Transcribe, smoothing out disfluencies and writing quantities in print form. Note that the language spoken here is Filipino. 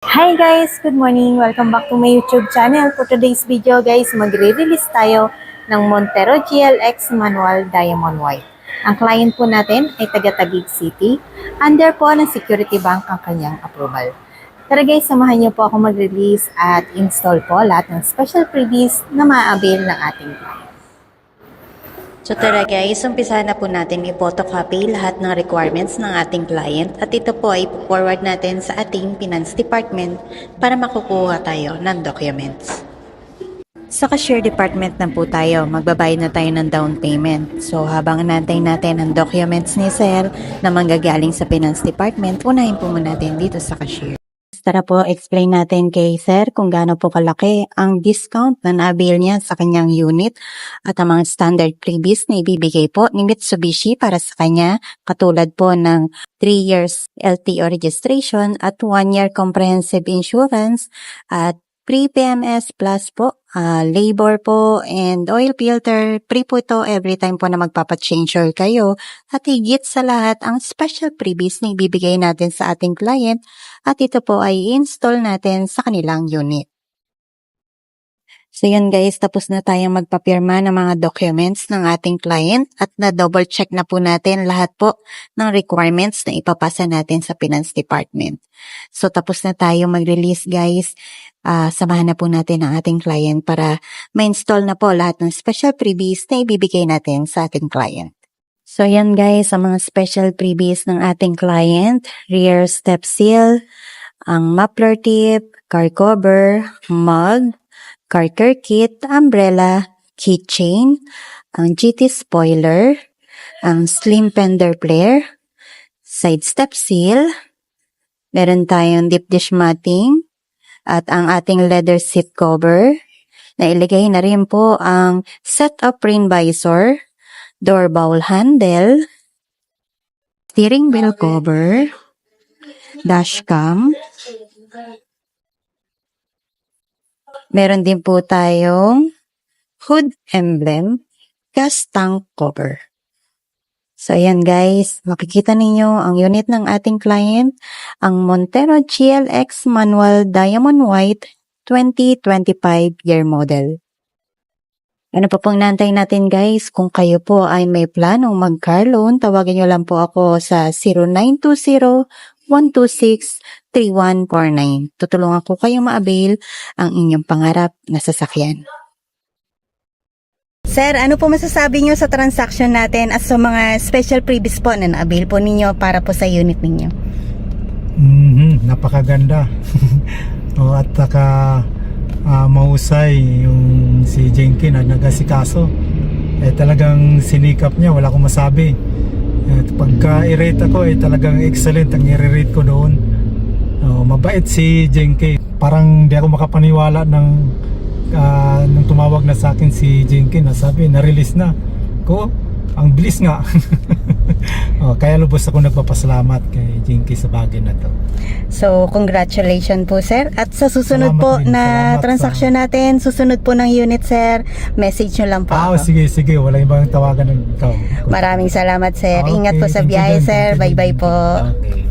Hi guys! Good morning! Welcome back to my YouTube channel. For today's video guys, magre-release tayo ng Montero GLX Manual Diamond White. Ang client po natin ay taga Taguig City. Under po ng Security Bank ang kanyang approval. Tara guys, samahan niyo po ako mag-release at install po lahat ng special freebies na ma-avail ng ating client. So tara guys, umpisa na po natin i-photocopy lahat ng requirements ng ating client at ito po ay forward natin sa ating Finance Department para makukuha tayo ng documents. Sa cashier department na po tayo, magbabayad na tayo ng down payment. So habang natin ang documents ni Sir na manggagaling sa Finance Department, unahin po muna natin dito sa cashier. Tara po, explain natin kay Sir kung gaano po kalaki ang discount na na-avail niya sa kanyang unit at ang mga standard freebies na ibibigay po ni Mitsubishi para sa kanya, katulad po ng 3 years LTO registration at 1 year comprehensive insurance at pre-PMS plus po, labor po and oil filter, free po ito every time po na magpapa-change oil kayo at higit sa lahat ang special freebies na ibibigay natin sa ating client at ito po ay install natin sa kanilang unit. So yun guys, tapos na tayong magpapirma ng mga documents ng ating client at na-double check na po natin lahat po ng requirements na ipapasa natin sa Finance Department. So tapos na tayo mag-release guys, samahan na po natin ang ating client para ma-install na po lahat ng special freebies na ibibigay natin sa ating client. So yan guys, ang mga special freebies ng ating client, rear step seal, ang muffler tip, car cover, mug, car care kit, umbrella, keychain, ang GT spoiler, ang slim fender flare, side step seal, meron tayong deep dish matting, at ang ating leather seat cover. Nailagay na rin po ang set of rain visor, door bowl handle, steering wheel cover, dashcam. Meron din po tayong hood emblem, gas tank cover. So ayan guys, makikita ninyo ang unit ng ating client, ang Montero GLX Manual Diamond White 2025 year model. Ano pa pong nantay natin guys? Kung kayo po ay may planong mag-car loan, tawagin nyo lang po ako sa 0920-126-3149. Tutulungan ko kayong ma-avail ang inyong pangarap na sasakyan. Sir, ano po masasabi nyo sa transaction natin at sa mga special freebies po na na-avail po ninyo para po sa unit ninyo? Napakaganda. At saka mahusay yung si Jenkin na nagasikaso. Talagang sinikap niya, wala akong masabi. At pagka i-rate ako talagang excellent ang i-rate ko doon. Mabait si Jenkin. Parang di ako makapaniwala nung tumawag na sa akin si Jenkin na sabi na-release na ko. Ang bilis nga. Kaya lubos ako nagpapasalamat kay Jenkin sa bagay na to. So, congratulations po sir. At sa susunod Salamat po din. na transaction natin, susunod po ng unit sir, message nyo lang po ako. Sige. Wala ibang tawagan ng ikaw. Maraming salamat sir. Okay, Ingat po sa thank you biyahe din, sir. thank you Bye-bye din. po. Okay.